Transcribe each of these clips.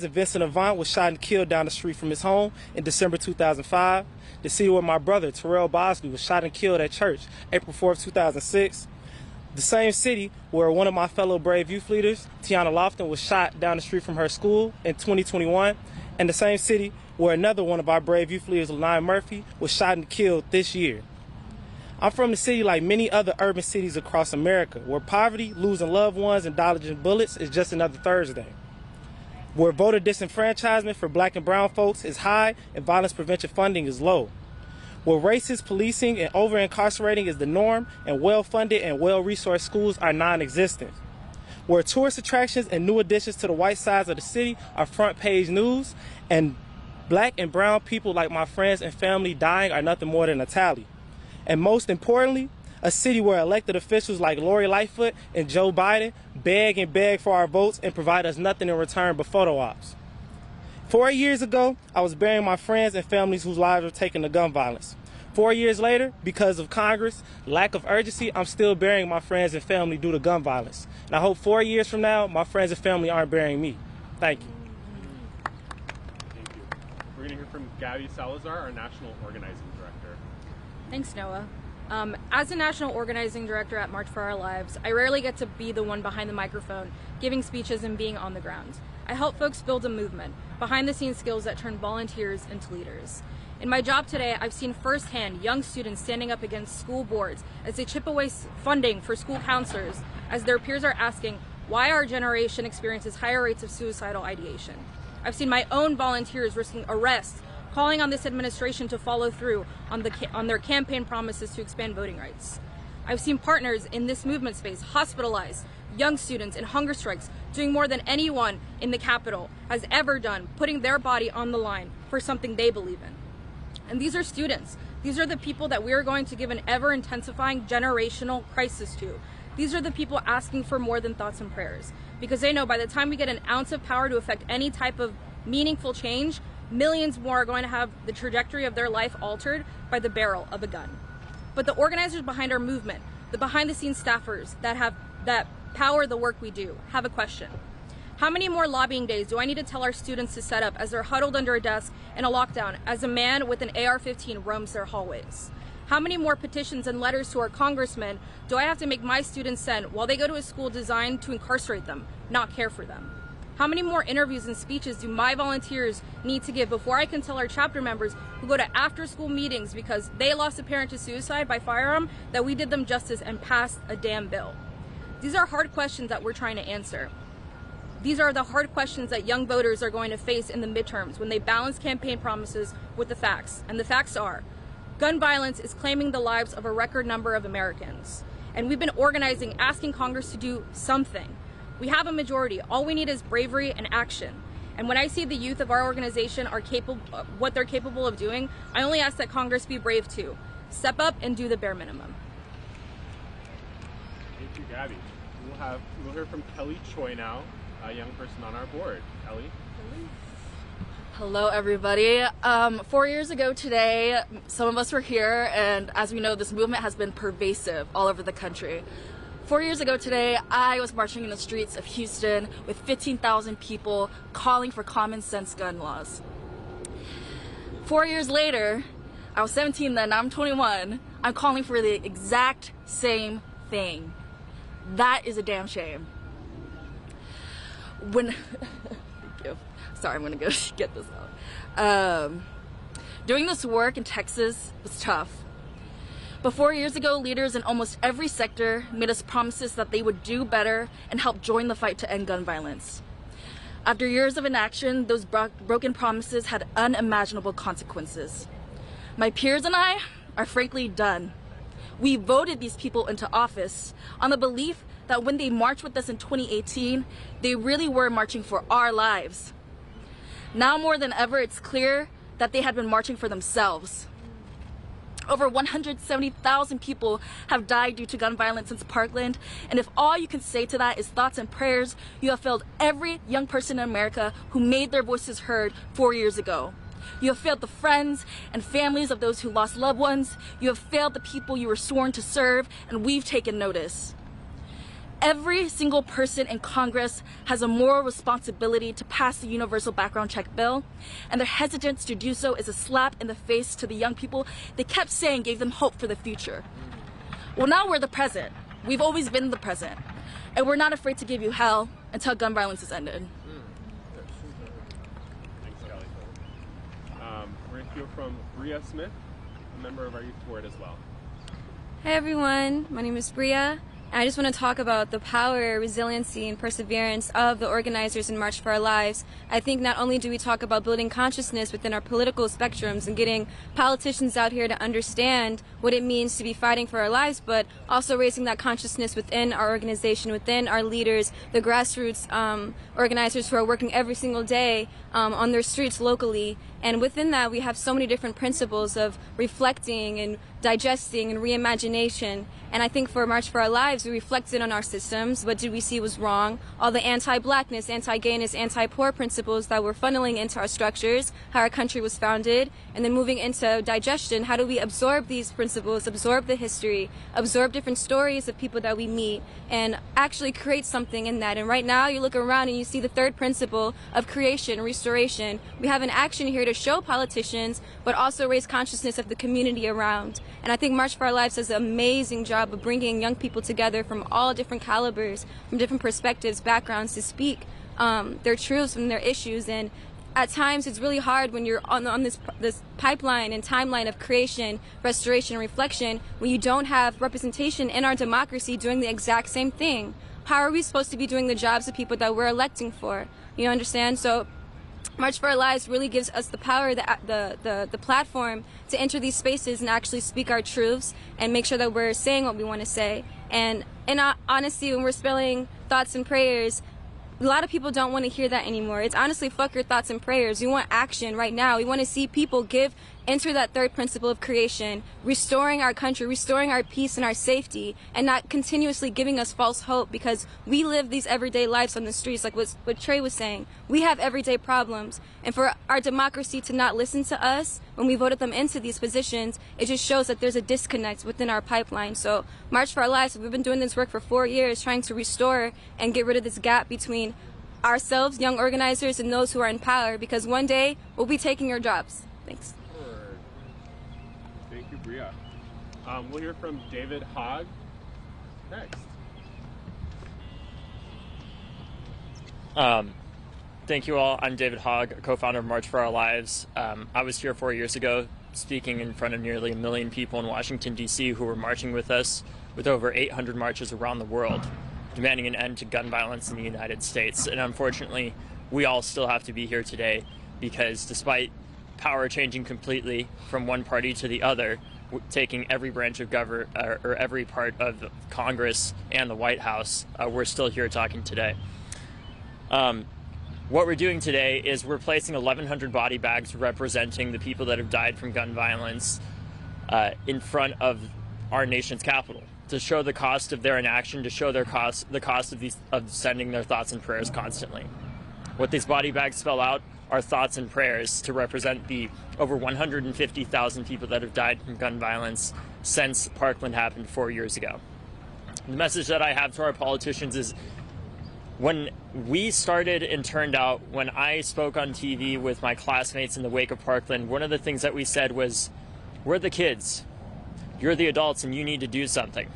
Vincent Avant was shot and killed down the street from his home in December 2005. The city where my brother, Terrell Bosley, was shot and killed at church April 4th, 2006. The same city where one of my fellow brave youth leaders, Tiana Lofton, was shot down the street from her school in 2021. And the same city where another one of our brave youth leaders, Lanai Murphy, was shot and killed this year. I'm from a city like many other urban cities across America, where poverty, losing loved ones, and dodging bullets is just another Thursday. Where voter disenfranchisement for black and brown folks is high and violence prevention funding is low. Where racist policing and over-incarcerating is the norm and well-funded and well-resourced schools are non-existent. Where tourist attractions and new additions to the white sides of the city are front-page news, and black and brown people like my friends and family dying are nothing more than a tally. And most importantly, a city where elected officials like Lori Lightfoot and Joe Biden beg and beg for our votes and provide us nothing in return but photo ops. 4 years ago, I was burying my friends and families whose lives were taken to gun violence. 4 years later, because of Congress' lack of urgency, I'm still burying my friends and family due to gun violence. And I hope 4 years from now, my friends and family aren't burying me. Thank you. Thank you. We're going to hear from Gabby Salazar, our National Organizing Director. Thanks, Noah. As a national organizing director at March for Our Lives, I rarely get to be the one behind the microphone, giving speeches and being on the ground. I help folks build a movement, behind-the-scenes skills that turn volunteers into leaders. In my job today, I've seen firsthand young students standing up against school boards as they chip away funding for school counselors, as their peers are asking why our generation experiences higher rates of suicidal ideation. I've seen my own volunteers risking arrest, calling on this administration to follow through on their campaign promises to expand voting rights. I've seen partners in this movement space hospitalize young students in hunger strikes, doing more than anyone in the Capitol has ever done, putting their body on the line for something they believe in. And these are students. These are the people that we are going to give an ever-intensifying generational crisis to. These are the people asking for more than thoughts and prayers, because they know by the time we get an ounce of power to affect any type of meaningful change, millions more are going to have the trajectory of their life altered by the barrel of a gun. But the organizers behind our movement, the behind-the-scenes staffers that power the work we do, have a question. How many more lobbying days do I need to tell our students to set up as they're huddled under a desk in a lockdown as a man with an AR-15 roams their hallways? How many more petitions and letters to our congressmen do I have to make my students send while they go to a school designed to incarcerate them, not care for them? How many more interviews and speeches do my volunteers need to give before I can tell our chapter members who go to after-school meetings because they lost a parent to suicide by firearm that we did them justice and passed a damn bill? These are hard questions that we're trying to answer. These are the hard questions that young voters are going to face in the midterms when they balance campaign promises with the facts. And the facts are, gun violence is claiming the lives of a record number of Americans. And we've been organizing, asking Congress to do something. We have a majority. All we need is bravery and action. And when I see the youth of our organization are what they're capable of doing, I only ask that Congress be brave too. Step up and do the bare minimum. Thank you, Gabby. We'll hear from Kelly Choi now, a young person on our board. Kelly? Hello, everybody. 4 years ago today, some of us were here, and as we know, this movement has been pervasive all over the country. 4 years ago today, I was marching in the streets of Houston with 15,000 people calling for common sense gun laws. 4 years later, I was 17 then, now I'm 21, I'm calling for the exact same thing. That is a damn shame. When, sorry, I'm gonna go get this out. Doing this work in Texas was tough. But 4 years ago, leaders in almost every sector made us promises that they would do better and help join the fight to end gun violence. After years of inaction, those broken promises had unimaginable consequences. My peers and I are frankly done. We voted these people into office on the belief that when they marched with us in 2018, they really were marching for our lives. Now more than ever, it's clear that they had been marching for themselves. Over 170,000 people have died due to gun violence since Parkland, and if all you can say to that is thoughts and prayers, you have failed every young person in America who made their voices heard 4 years ago. You have failed the friends and families of those who lost loved ones. You have failed the people you were sworn to serve, and we've taken notice. Every single person in Congress has a moral responsibility to pass the universal background check bill, and their hesitance to do so is a slap in the face to the young people they kept saying gave them hope for the future. Well, now we're the present. We've always been the present, and we're not afraid to give you hell until gun violence is ended. Thanks, Kelly. We're going to hear from Bria Smith, a member of our youth board as well. Hi everyone, my name is Bria. And I just want to talk about the power, resiliency, and perseverance of the organizers in March for Our Lives. I think not only do we talk about building consciousness within our political spectrums and getting politicians out here to understand what it means to be fighting for our lives, but also raising that consciousness within our organization, within our leaders, the grassroots organizers who are working every single day on their streets locally. And within that, we have so many different principles of reflecting and digesting and reimagination. And I think for March for Our Lives, we reflected on our systems. What did we see was wrong? All the anti-blackness, anti-gayness, anti-poor principles that were funneling into our structures, how our country was founded. And then moving into digestion, how do we absorb these principles, absorb the history, absorb different stories of people that we meet, and actually create something in that. And right now, you look around and you see the third principle of creation, restoration. We have an action here to show politicians, but also raise consciousness of the community around. And I think March for Our Lives does an amazing job of bringing young people together from all different calibers, from different perspectives, backgrounds, to speak their truths and their issues. And at times it's really hard when you're on this pipeline and timeline of creation, restoration, and reflection, when you don't have representation in our democracy doing the exact same thing. How are we supposed to be doing the jobs of people that we're electing for? You understand? So March for Our Lives really gives us the power, the platform to enter these spaces and actually speak our truths and make sure that we're saying what we want to say. And in honesty, when we're spilling thoughts and prayers, a lot of people don't want to hear that anymore. It's honestly, fuck your thoughts and prayers. We want action right now. We want to see people enter that third principle of creation, restoring our country, restoring our peace and our safety, and not continuously giving us false hope, because we live these everyday lives on the streets, like what Trey was saying. We have everyday problems. And for our democracy to not listen to us when we voted them into these positions, it just shows that there's a disconnect within our pipeline. So March for Our Lives, we've been doing this work for 4 years, trying to restore and get rid of this gap between ourselves, young organizers, and those who are in power, because one day we'll be taking your jobs. Thanks. Thank you, Bria. We'll hear from David Hogg next. Thank you all. I'm David Hogg, a co-founder of March for Our Lives. I was here 4 years ago speaking in front of nearly 1 million people in Washington, D.C. who were marching with us, with over 800 marches around the world, demanding an end to gun violence in the United States. And unfortunately, we all still have to be here today, because despite power changing completely from one party to the other, taking every branch of government or every part of Congress and the White House, we're still here talking today. What we're doing today is we're placing 1,100 body bags representing the people that have died from gun violence in front of our nation's capital, to show the cost of their inaction, to show the cost of sending their thoughts and prayers constantly. What these body bags spell out are thoughts and prayers to represent the over 150,000 people that have died from gun violence since Parkland happened 4 years ago. The message that I have to our politicians is, when we started and turned out, when I spoke on TV with my classmates in the wake of Parkland, one of the things that we said was, we're the kids, you're the adults, and you need to do something.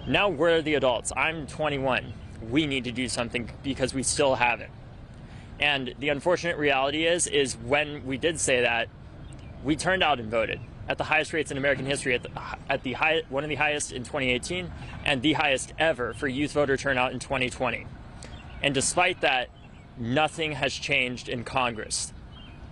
Now we're the adults. I'm 21. We need to do something because we still haven't. And the unfortunate reality is when we did say that, we turned out and voted at the highest rates in American history, one of the highest in 2018, and the highest ever for youth voter turnout in 2020. And despite that, nothing has changed in Congress.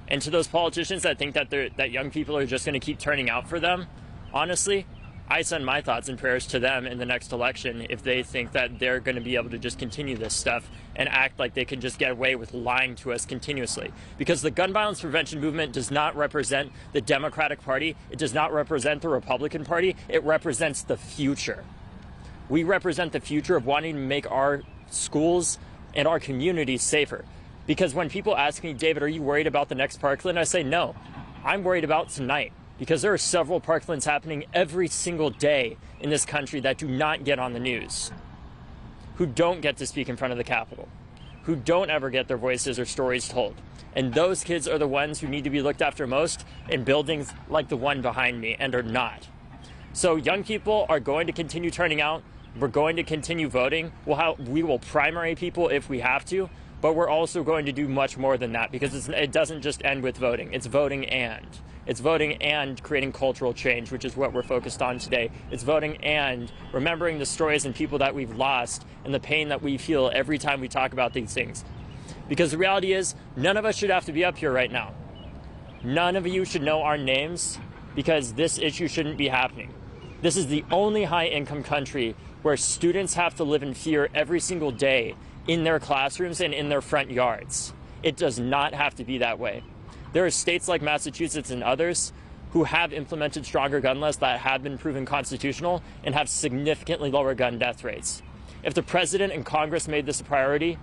And to those politicians that think that young people are just going to keep turning out for them, honestly, I send my thoughts and prayers to them in the next election if they think that they're going to be able to just continue this stuff and act like they can just get away with lying to us continuously. Because the gun violence prevention movement does not represent the Democratic Party. It does not represent the Republican Party. It represents the future. We represent the future of wanting to make our schools and our communities safer. Because when people ask me, David, are you worried about the next Parkland? I say, no, I'm worried about tonight. Because there are several Parklands happening every single day in this country that do not get on the news. who don't get to speak in front of the Capitol, who don't ever get their voices or stories told. And those kids are the ones who need to be looked after most in buildings like the one behind me, and are not. So young people are going to continue turning out. We're going to continue voting. We will primary people if we have to, but we're also going to do much more than that, because it doesn't just end with voting. It's voting and. It's voting and creating cultural change, which is what we're focused on today. It's voting and remembering the stories and people that we've lost and the pain that we feel every time we talk about these things. Because the reality is, none of us should have to be up here right now. None of you should know our names, because this issue shouldn't be happening. This is the only high-income country where students have to live in fear every single day in their classrooms and in their front yards. It does not have to be that way. There are states like Massachusetts and others who have implemented stronger gun laws that have been proven constitutional and have significantly lower gun death rates. If the president and Congress made this a priority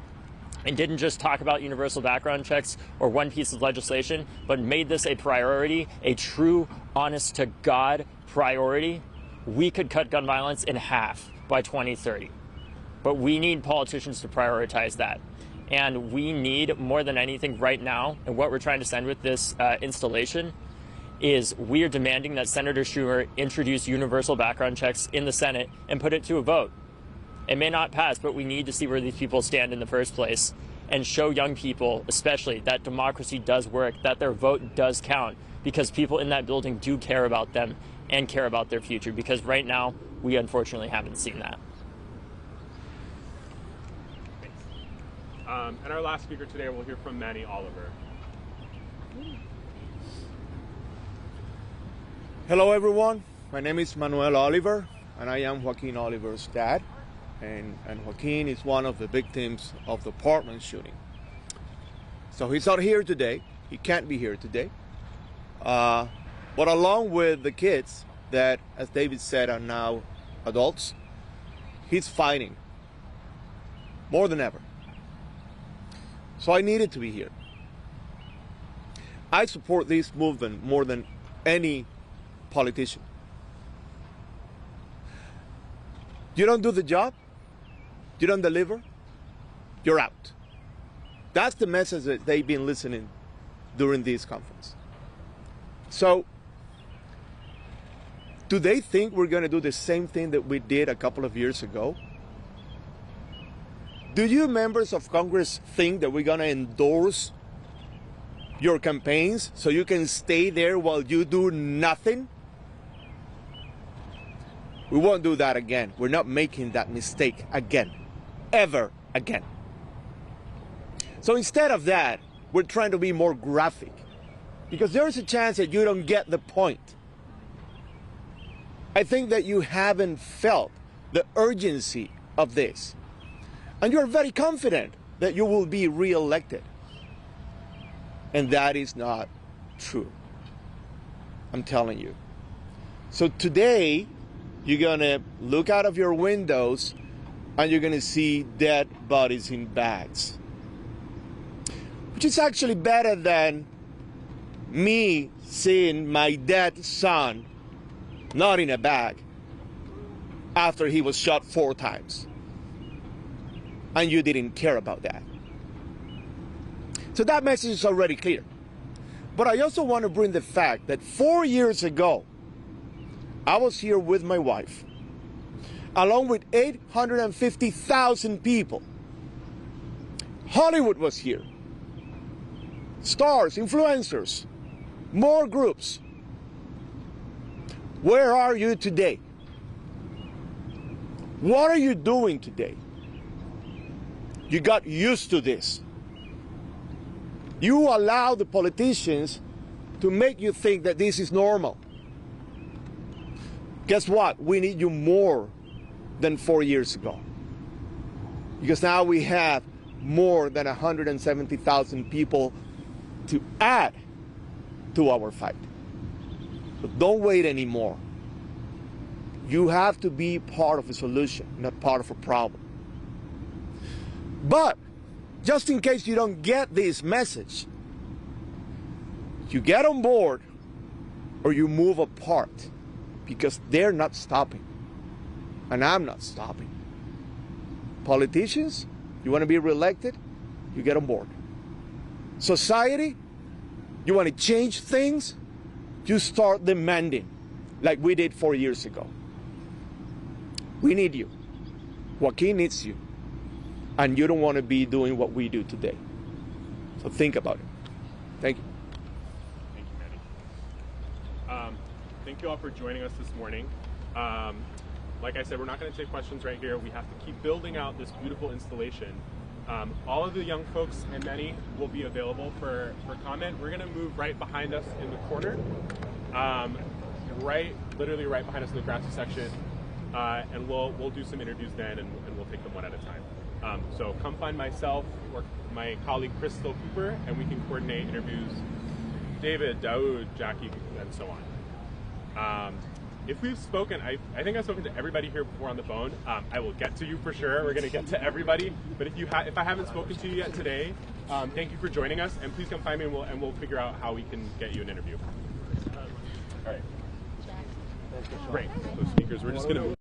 and didn't just talk about universal background checks or one piece of legislation, but made this a priority, a true, honest-to-God priority, we could cut gun violence in half by 2030. But we need politicians to prioritize that. And we need, more than anything right now, and what we're trying to send with this installation, is we are demanding that Senator Schumer introduce universal background checks in the Senate and put it to a vote. It may not pass, but we need to see where these people stand in the first place and show young people, especially, that democracy does work, that their vote does count, because people in that building do care about them and care about their future, because right now, we unfortunately haven't seen that. And our last speaker today, we'll hear from Manny Oliver. Hello everyone, my name is Manuel Oliver, and I am Joaquin Oliver's dad. And Joaquin is one of the victims of the Parkland shooting. So he's not here today, he can't be here today. But along with the kids that, as David said, are now adults, he's fighting more than ever. So I needed to be here. I support this movement more than any politician. You don't do the job, you don't deliver, you're out. That's the message that they've been listening during this conference. So, do they think we're going to do the same thing that we did a couple of years ago? Do you members of Congress think that we're going to endorse your campaigns so you can stay there while you do nothing? We won't do that again. We're not making that mistake again. Ever again. So instead of that, we're trying to be more graphic, because there's a chance that you don't get the point. I think that you haven't felt the urgency of this. And you're very confident that you will be re-elected. And that is not true. I'm telling you. So today, you're going to look out of your windows and you're going to see dead bodies in bags. Which is actually better than me seeing my dead son not in a bag after he was shot 4 times. And you didn't care about that. So that message is already clear. But I also want to bring the fact that 4 years ago, I was here with my wife, along with 850,000 people. Hollywood was here. Stars, influencers, more groups. Where are you today? What are you doing today? You got used to this. You allow the politicians to make you think that this is normal. Guess what? We need you more than 4 years ago. Because now we have more than 170,000 people to add to our fight. But don't wait anymore. You have to be part of a solution, not part of a problem. But just in case you don't get this message, you get on board or you move apart, because they're not stopping. And I'm not stopping. Politicians, you want to be reelected, you get on board. Society, you want to change things, you start demanding, like we did 4 years ago. We need you. Joaquin needs you. And you don't want to be doing what we do today. So think about it. Thank you. Thank you, Manny. Thank you all for joining us this morning. Like I said, we're not going to take questions right here. We have to keep building out this beautiful installation. All of the young folks and Manny will be available for comment. We're going to move right behind us in the corner, literally right behind us in the grassy section, and we'll do some interviews then, and we'll take them one at a time. So come find myself or my colleague Crystal Cooper, and we can coordinate interviews. David, Daoud, Jackie, and so on. If we've spoken, I think I've spoken to everybody here before on the phone. I will get to you for sure. We're going to get to everybody. But if I haven't spoken to you yet today, thank you for joining us, and please come find me, and we'll figure out how we can get you an interview. All right. Great. So speakers, we're just going to move.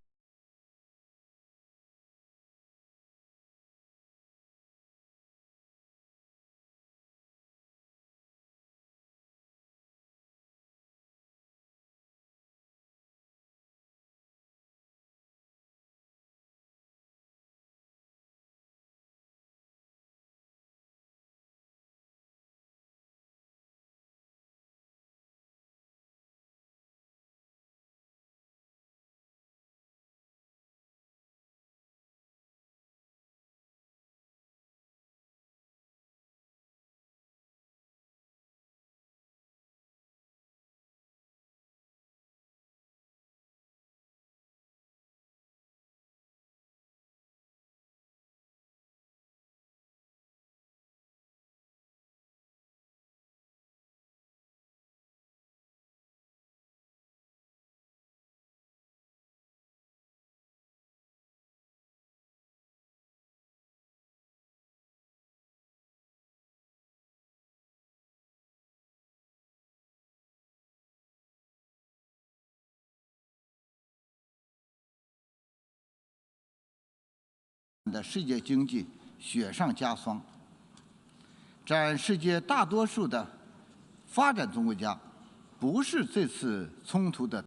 的世界经济雪上加霜，占世界大多数的发展中国家不是这次冲突的